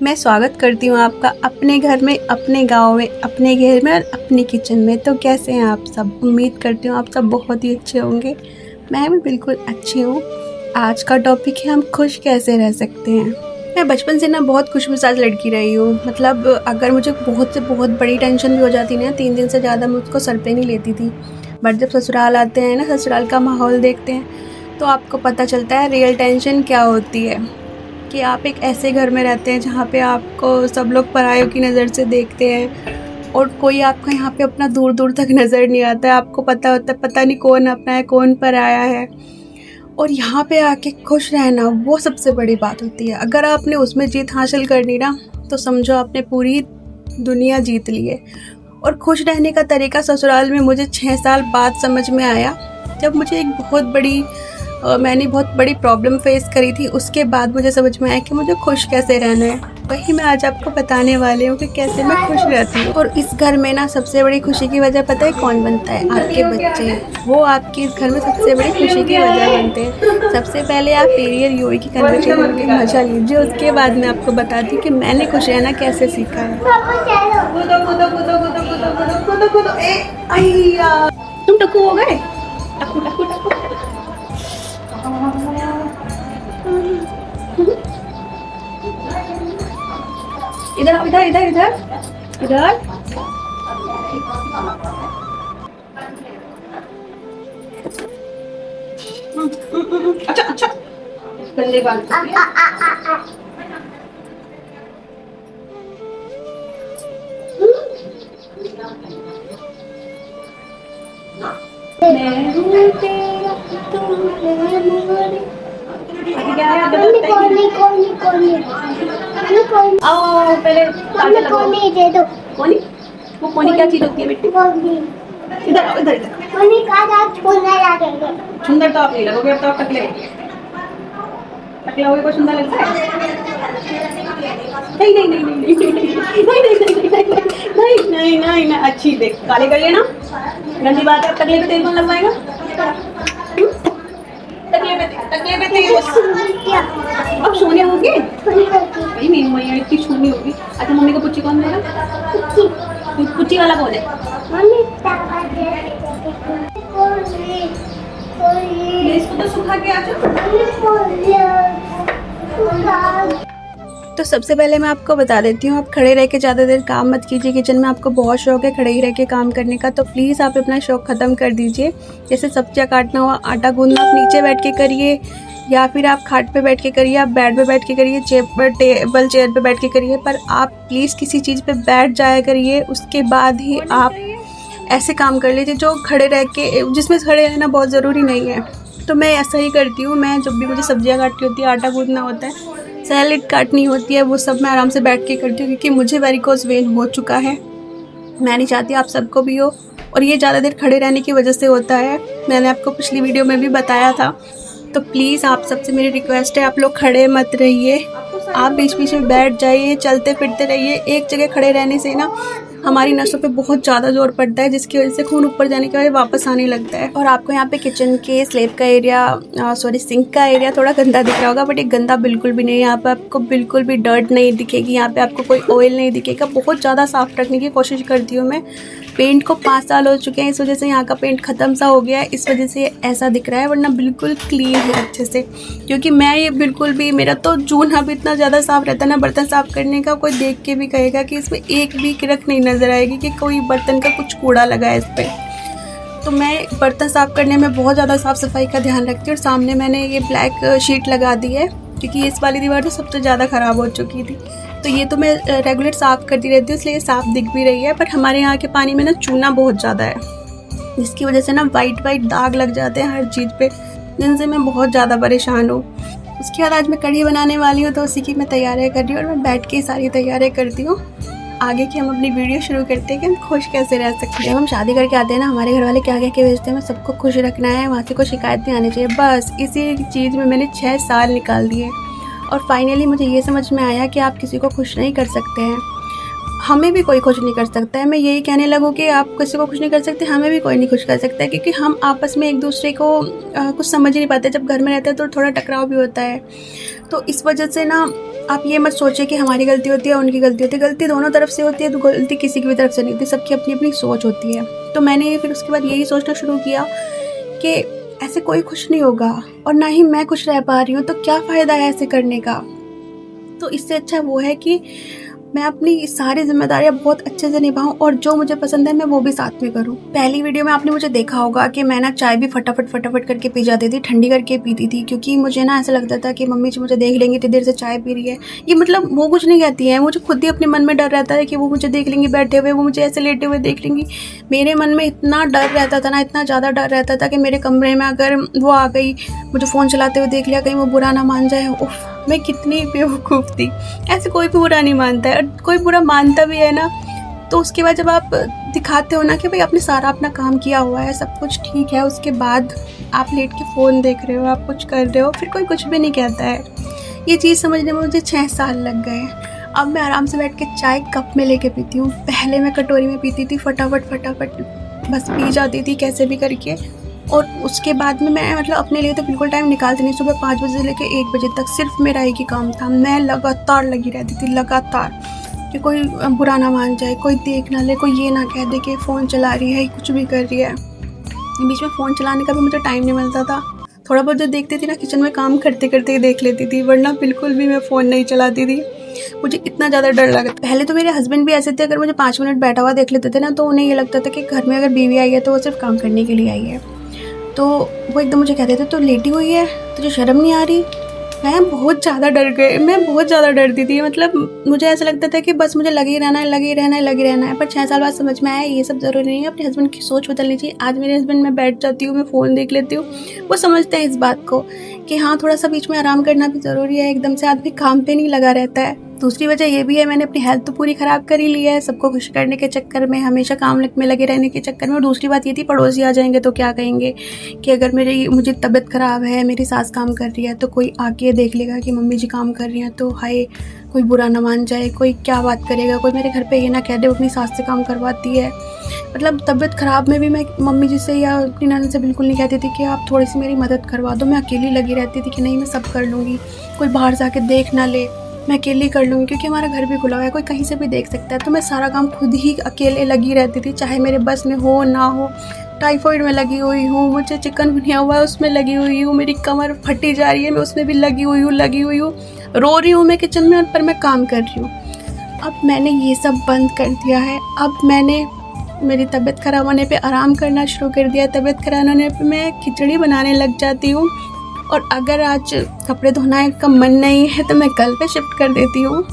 मैं स्वागत करती हूँ आपका अपने घर में, अपने गाँव में, अपने घर में और अपनी किचन में। तो कैसे हैं आप सब? उम्मीद करती हूँ आप सब बहुत ही अच्छे होंगे। मैं भी बिल्कुल अच्छी हूँ। आज का टॉपिक है हम खुश कैसे रह सकते हैं। मैं बचपन से ना बहुत खुशमिजाज लड़की रही हूँ। मतलब अगर मुझे बहुत से बहुत बड़ी टेंशन भी हो जाती ना, 3 दिन से ज़्यादा मैं उसको सर पे नहीं लेती थी। बट जब ससुराल आते हैं ना, ससुराल का माहौल देखते हैं तो आपको पता चलता है रियल टेंशन क्या होती है। कि आप एक ऐसे घर में रहते हैं जहाँ पे आपको सब लोग परायों की नज़र से देखते हैं और कोई आपका यहाँ पे अपना दूर दूर तक नज़र नहीं आता है। आपको पता होता है पता नहीं कौन अपना है कौन पराया है। और यहाँ पे आके खुश रहना वो सबसे बड़ी बात होती है। अगर आपने उसमें जीत हासिल करनी ना तो समझो आपने पूरी दुनिया जीत ली है। और खुश रहने का तरीका ससुराल में मुझे 6 साल बाद समझ में आया, जब मुझे एक मैंने बहुत बड़ी प्रॉब्लम फेस करी थी। उसके बाद मुझे समझ में आया कि मुझे खुश कैसे रहना है। वही मैं आज आपको बताने वाली हूँ कि कैसे मैं खुश रहती हूँ। और इस घर में ना सबसे बड़ी खुशी की वजह पता है कौन बनता है? आपके बच्चे। वो आपकी इस घर में सबसे बड़ी खुशी की वजह बनते हैं। सबसे पहले आप पीरियड यूई की कन्वर्सेशन की मजा लीजिए, उसके बाद मैं आपको बताती हूँ कि मैंने खुश रहना कैसे सीखा है। तुम टक्कू हो गए? टक्कू टक्कू टक्कू। इधर आओ, इधर इधर इधर इधर। अच्छा अच्छा, गंदे बाल। मैं हूँ तेरा, तू है मेरी। अभी क्या है? आओ पहले कोनी दे दो। कोनी? वो कोनी क्या चीज होती है बेटी? इधर आओ, इधर इधर। कोनी का दांत सुंदर लगेगा। सुंदर तो आप नहीं लगोगे, अब तो आप टकले होगे। टकला होगे को सुंदर लगता है? नहीं नहीं नहीं नहीं नहीं नहीं नहीं नहीं नहीं। अच्छी देख, काले कर लेना। गंदी बात है, टकले पे तेल कौन लगवाएगा? तकले पे तेल। अब सोने होगी भाई, मेरी मैया इतनी छोटी होगी। अच्छा मम्मी को पुच्ची कौन देगा? पुच्ची वाला कौन है? इसको तो सुखा के आ जाओ। तो सबसे पहले मैं आपको बता देती हूँ, आप खड़े रह के ज़्यादा देर काम मत कीजिए। किचन में आपको बहुत शौक है खड़े ही रह के काम करने का, तो प्लीज़ आप अपना शौक ख़त्म कर दीजिए। जैसे सब्जियाँ काटना हुआ, आटा गूंदना आप नीचे बैठ के करिए, या फिर आप खाट पे बैठ के करिए, आप बेड पे बैठ के करिए, टेबल चेयर पे बैठ के करिए। पर आप प्लीज़ किसी चीज़ पे बैठ जाया करिए, उसके बाद ही आप ऐसे काम कर लीजिए जो खड़े रह के, जिसमें खड़े रहना बहुत ज़रूरी नहीं है। तो मैं ऐसा ही करती हूँ। मैं जब भी मुझे सब्जियाँ काटनी होती है, आटा गूंदना होता है, सैलेड काटनी होती है, वो सब मैं आराम से बैठ के करती हूँ, क्योंकि मुझे वेरिकोज वेन हो चुका है। मैं नहीं चाहती आप सबको भी हो, और ये ज़्यादा देर खड़े रहने की वजह से होता है। मैंने आपको पिछली वीडियो में भी बताया था। तो प्लीज़ आप सबसे मेरी रिक्वेस्ट है, आप लोग खड़े मत रहिए, आप बीच बीच में बैठ जाइए, चलते फिरते रहिए। एक जगह खड़े रहने से ना हमारी नसों पे बहुत ज़्यादा जोर पड़ता है, जिसकी वजह से खून ऊपर जाने के बाद वापस आने लगता है। और आपको यहाँ पे किचन के स्लैब का एरिया, सिंक का एरिया थोड़ा गंदा दिख रहा होगा, बट ये गंदा बिल्कुल भी नहीं है। यहाँ पे आपको बिल्कुल भी डर्ट नहीं दिखेगी, यहाँ पे आपको कोई ऑयल नहीं दिखेगा। बहुत ज़्यादा साफ रखने की कोशिश करती हूँ मैं। पेंट को 5 साल हो चुके हैं, इस वजह से यहाँ का पेंट ख़त्म सा हो गया है, इस वजह से ऐसा दिख रहा है, वरना बिल्कुल क्लीन है अच्छे से। क्योंकि मैं ये बिल्कुल भी, मेरा तो जूना भी इतना ज़्यादा साफ़ रहता है ना बर्तन साफ़ करने का, कोई देख के भी कहेगा कि इसमें एक भी किरक नहीं नज़र आएगी कि कोई बर्तन का कुछ कूड़ा लगा है इस पर। तो मैं बर्तन साफ़ करने में बहुत ज़्यादा साफ़ सफाई का ध्यान रखती हूँ। और सामने मैंने ये ब्लैक शीट लगा दी है, क्योंकि इस वाली दीवार तो सबसे ज़्यादा ख़राब हो चुकी थी। तो ये तो मैं रेगुलर साफ़ करती रहती हूँ, इसलिए साफ़ दिख भी रही है। पर हमारे यहाँ के पानी में ना चूना बहुत ज़्यादा है, जिसकी वजह से ना वाइट दाग लग जाते हैं हर चीज़ पे, जिनसे मैं बहुत ज़्यादा परेशान हूँ। उसके बाद आज मैं कढ़ी बनाने वाली हूँ, तो उसी की मैं तैयारियाँ कर रही हूँ, और मैं बैठ के सारी तैयारियाँ करती हूँ। आगे की हम अपनी वीडियो शुरू करते हैं कि हम खुश कैसे रह सकते हैं। जब हम शादी करके आते हैं ना, हमारे घर वाले क्या कह के भेजते हैं, मैं सबको खुश रखना है, वहाँ से कोई शिकायत नहीं आनी चाहिए। बस इसी चीज़ में मैंने 6 साल निकाल दिए, और फाइनली मुझे ये समझ में आया कि आप किसी को खुश नहीं कर सकते हैं। हमें भी कोई खुश नहीं कर सकता है। मैं यही कहने लगूँ कि आप किसी को खुश नहीं कर सकते, हमें भी कोई नहीं खुश कर सकता है, क्योंकि हम आपस में एक दूसरे को कुछ समझ ही नहीं पाते। जब घर में रहते हैं तो थोड़ा टकराव भी होता है। तो इस वजह से ना आप ये मत सोचिए कि हमारी गलती होती है, उनकी गलती होती है। गलती दोनों तरफ से होती है, तो गलती किसी की भी तरफ से नहीं होती, सबकी अपनी अपनी सोच होती है। तो मैंने फिर उसके बाद यही सोचना शुरू किया कि ऐसे कोई खुश नहीं होगा, और ना ही मैं खुश रह पा रही हूँ, तो क्या फ़ायदा है ऐसे करने का। तो इससे अच्छा वो है कि मैं अपनी सारी ज़िम्मेदारियाँ बहुत अच्छे से निभाऊँ, और जो मुझे पसंद है मैं वो भी साथ में करूँ। पहली वीडियो में आपने मुझे देखा होगा कि मैं ना चाय भी फटाफट करके पी जाती थी, ठंडी करके पीती थी, क्योंकि मुझे ना ऐसा लगता था कि मम्मी जी मुझे देख लेंगी, इतनी देर से चाय पी रही है। ये मतलब वो कुछ नहीं कहती है, मुझे खुद ही अपने मन में डर रहता है कि वो मुझे देख लेंगी बैठे हुए, वो मुझे ऐसे लेटे हुए देख लेंगी। मेरे मन में इतना डर रहता था ना, इतना ज़्यादा डर रहता था कि मेरे कमरे में अगर वो आ गई, मुझे फ़ोन चलाते हुए देख लिया, कहीं वो बुरा ना मान जाए। उफ़, मैं कितनी बेवकूफ़ थी। ऐसे कोई भी बुरा नहीं मानता है, और कोई बुरा मानता भी है ना, तो उसके बाद जब आप दिखाते हो ना कि भाई आपने सारा अपना काम किया हुआ है, सब कुछ ठीक है, उसके बाद आप लेट के फ़ोन देख रहे हो, आप कुछ कर रहे हो, फिर कोई कुछ भी नहीं कहता है। ये चीज़ समझने में मुझे 6 साल लग गए। अब मैं आराम से बैठ के चाय कप में लेके पीती हूँ। पहले मैं कटोरी में पीती थी, फटाफट बस पी जाती थी कैसे भी करके। और उसके बाद में मैं मतलब अपने लिए तो बिल्कुल टाइम निकालती नहीं। सुबह 5 बजे से लेकर 1 बजे तक सिर्फ मेरा एक ही काम था। मैं लगातार लगी रहती थी, लगातार, कि कोई बुरा ना मान जाए, कोई देख ना ले, कोई ये ना कह दे कि फ़ोन चला रही है, कुछ भी कर रही है। बीच में फ़ोन चलाने का भी मुझे टाइम नहीं मिलता था। थोड़ा बहुत जो देखती थी ना, किचन में काम करते करते ही देख लेती थी, वरना बिल्कुल भी मैं फ़ोन नहीं चलाती थी। मुझे इतना ज़्यादा डर लगा। पहले तो मेरे हस्बैंड भी ऐसे थे, अगर मुझे 5 मिनट बैठा हुआ देख लेते थे ना, तो उन्हें ये लगता था कि घर में अगर बीवी आई है तो वो सिर्फ काम करने के लिए आई है। तो वो एकदम मुझे कहते थे, तो लेटी हुई है, तुझे शर्म नहीं आ रही। मैं बहुत ज़्यादा डरती थी। मतलब मुझे ऐसा लगता था कि बस मुझे लगे ही रहना है। पर 6 साल बाद समझ में आया ये सब ज़रूरी नहीं है, अपने हस्बैंड की सोच बदलनी चाहिए। आज मेरे हस्बैंड, मैं बैठ जाती हूँ, मैं फ़ोन देख लेती हूँ, वो समझते हैं इस बात को कि हाँ, थोड़ा सा बीच में आराम करना भी ज़रूरी है, एकदम से आदमी काम पे नहीं लगा रहता है। दूसरी वजह ये भी है, मैंने अपनी हेल्थ तो पूरी ख़राब कर ही ली है, सबको खुश करने के चक्कर में, हमेशा काम में लगे रहने के चक्कर में। और दूसरी बात ये थी, पड़ोसी आ जाएंगे तो क्या कहेंगे कि अगर मुझे तबीयत ख़राब है, मेरी सास काम कर रही है, तो कोई आके देख लेगा कि मम्मी जी काम कर रही हैं, तो हाय, कोई बुरा ना मान जाए, कोई क्या बात करेगा, कोई मेरे घर पे ये ना कह दे अपनी सास से काम करवाती है। मतलब तबीयत ख़राब में भी मैं मम्मी जी से या अपनी ननद से बिल्कुल नहीं कहती थी कि आप थोड़ी सी मेरी मदद करवा दो। मैं अकेली लगी रहती थी कि नहीं, मैं सब कर लूँगी, कोई बाहर जाके देख ना ले, मैं अकेली कर लूँगी, क्योंकि हमारा घर भी खुला हुआ है, कोई कहीं से भी देख सकता है। तो मैं सारा काम खुद ही अकेले लगी रहती थी, चाहे मेरे बस में हो ना हो। टाइफाइड में लगी हुई हूँ, मुझे चिकनगुनिया हुआ है, उसमें लगी हुई हूँ, मेरी कमर फटी जा रही है, मैं उसमें भी लगी हुई हूँ, रो रही हूँ मैं किचन में, पर मैं काम कर रही हूँ। अब मैंने ये सब बंद कर दिया है। अब मैंने मेरी तबीयत ख़राब होने पे आराम करना शुरू कर दिया। तबीयत ख़राब होने पे मैं खिचड़ी बनाने लग जाती हूँ, और अगर आज कपड़े धोने का मन नहीं है तो मैं कल पे शिफ्ट कर देती हूँ।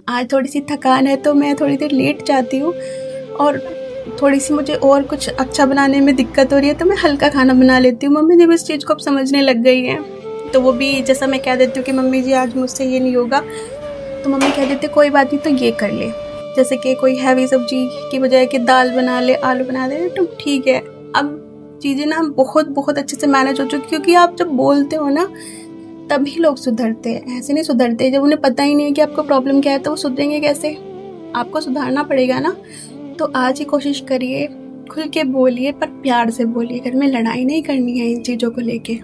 आज थोड़ी सी थकान है तो मैं थोड़ी देर लेट जाती हूँ, और थोड़ी सी मुझे और कुछ अच्छा बनाने में दिक्कत हो रही है तो मैं हल्का खाना बना लेती हूँ। मम्मी जब इस चीज़ को अब समझने लग गई हैं, तो वो भी जैसा मैं कह देती हूँ कि मम्मी जी आज मुझसे ये नहीं होगा, तो मम्मी कह देते कोई बात नहीं, तो ये कर ले। जैसे कि कोई हैवी सब्जी की बजाय कि दाल बना ले, आलू बना दे, तो ठीक है। अब चीज़ें ना बहुत अच्छे से मैनेज हो चुकी, क्योंकि आप जब बोलते हो ना तभी लोग सुधरते हैं, ऐसे नहीं सुधरते। जब उन्हें पता ही नहीं है कि आपको प्रॉब्लम क्या है तो वो सुधरेंगे कैसे। आपको सुधारना पड़ेगा ना। तो आज ही कोशिश करिए, खुल के बोलिए, पर प्यार से बोलिए। घर में लड़ाई नहीं करनी है इन चीज़ों को लेके,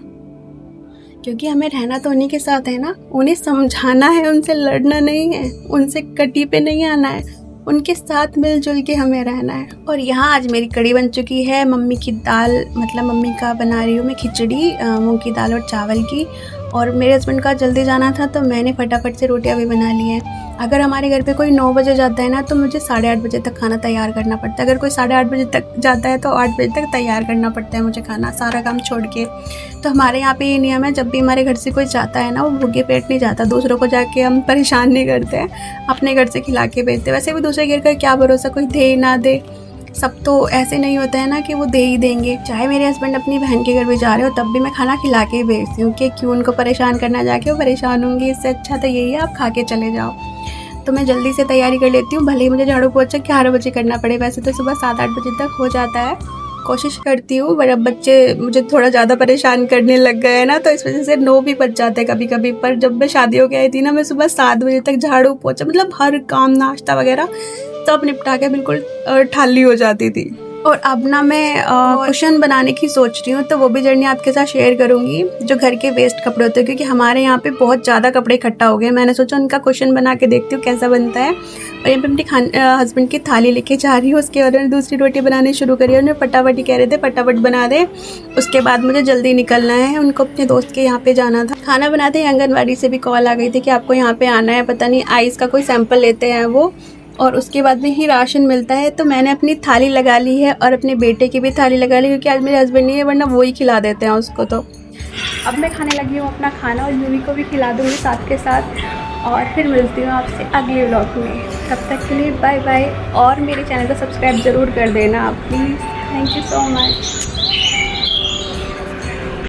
क्योंकि हमें रहना तो उन्हीं के साथ है ना। उन्हें समझाना है, उनसे लड़ना नहीं है, उनसे कटी पे नहीं आना है, उनके साथ मिलजुल के हमें रहना है। और यहाँ आज मेरी कड़ी बन चुकी है। मम्मी की दाल, मतलब मम्मी का बना रही हूँ मैं खिचड़ी, मूंग की दाल और चावल की। और मेरे हस्बैंड का जल्दी जाना था तो मैंने फटाफट से रोटियां भी बना ली हैं। अगर हमारे घर पे कोई 9 बजे जाता है ना, तो मुझे 8:30 बजे तक खाना तैयार करना पड़ता है। अगर कोई 8:30 बजे तक जाता है तो 8 बजे तक तैयार करना पड़ता है मुझे खाना, सारा काम छोड़ के। तो हमारे यहाँ पे ये नियम है, जब भी हमारे घर से कोई जाता है ना, वो भूखे पेट नहीं जाता। दूसरों को जाके हम परेशान नहीं करते हैं, अपने घर से खिला के भेजते। वैसे भी दूसरे घर का क्या भरोसा, कोई दे ना दे। सब तो ऐसे नहीं होता है ना कि वो दे ही देंगे। चाहे मेरे हस्बैंड अपनी बहन के घर भी जा रहे हो, तब भी मैं खाना खिला के ही भेजती हूँ कि क्यों उनको परेशान करना, जाके वो परेशान होंगी। इससे अच्छा तो यही है आप खा के चले जाओ। तो मैं जल्दी से तैयारी कर लेती हूँ, भले ही मुझे झाड़ू पोछा 11 बजे करना पड़े। वैसे तो सुबह 7-8 बजे तक हो जाता है, कोशिश करती हूँ, पर अब बच्चे मुझे थोड़ा ज़्यादा परेशान करने लग गए हैं ना, तो इस वजह से 9 भी बज जाते हैं कभी-कभी। पर जब मैं शादी हो के आई थी ना, मैं सुबह 7 बजे तक झाड़ू पोछा मतलब हर काम, नाश्ता वगैरह सब निपटा के बिल्कुल ठाली हो जाती थी। और अब ना मैं कुशन बनाने की सोच रही हूँ, तो वो भी जर्नी आपके साथ शेयर करूँगी, जो घर के वेस्ट कपड़े होते हैं, क्योंकि हमारे यहाँ पे बहुत ज़्यादा कपड़े इकट्ठा हो गए। मैंने सोचा उनका कुशन बना के देखती हूँ कैसा बनता है। और यहाँ पे अपनी हस्बैंड की थाली लेके जा रही हूँ, उसके बाद उन्होंने दूसरी रोटी बनानी शुरू करी है। उन्हें फटाफट ही कह रहे थे फटाफट बना दे, उसके बाद मुझे जल्दी निकलना है, उनको अपने दोस्त के यहाँ पे जाना था। खाना बनाते ही आंगनबाड़ी से भी कॉल आ गई थी कि आपको यहाँ पे आना है, पता नहीं आइस का कोई सैंपल लेते हैं वो, और उसके बाद में ही राशन मिलता है। तो मैंने अपनी थाली लगा ली है और अपने बेटे की भी थाली लगा ली, क्योंकि आज मेरे हस्बैंड नहीं है, वरना वो ही खिला देते हैं उसको। तो अब मैं खाने लगी हूँ अपना खाना, और यूवी को भी खिला दूँगी साथ के साथ। और फिर मिलती हूँ आपसे अगले व्लॉग में, तब तक के लिए बाय बाय। और मेरे चैनल को सब्सक्राइब ज़रूर कर देना आप please. Thank you so much.